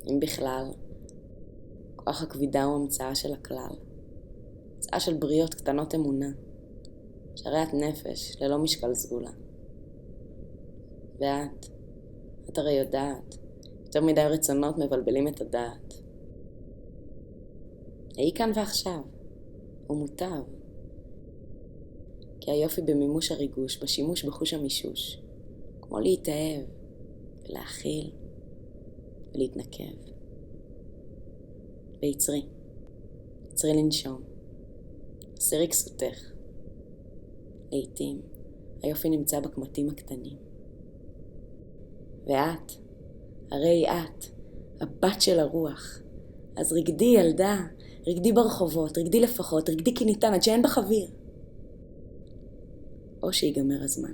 אם בכלל, כוח הכבידה הוא המצאה של הכלל. המצאה של בריות קטנות אמונה, שריית נפש ללא משקל סגולה. את הרי יודעת, יותר מדי רצונות מבלבלים את הדעת. היי כאן ועכשיו, ומוטב. כי היופי במימוש הריגוש, בשימוש בחוש המישוש, כמו להתאהב, ולהכיל, ולהתנקב. ויצרי לנשום, הסירי כסותך. לעתים, היופי נמצא בקמטים הקטנים. הרי את, הבת של הרוח. אז רקדי ילדה, רקדי ברחובות, רקדי לפחות, רקדי כי ניתן עד שאין בך אוויר. או שיגמר הזמן.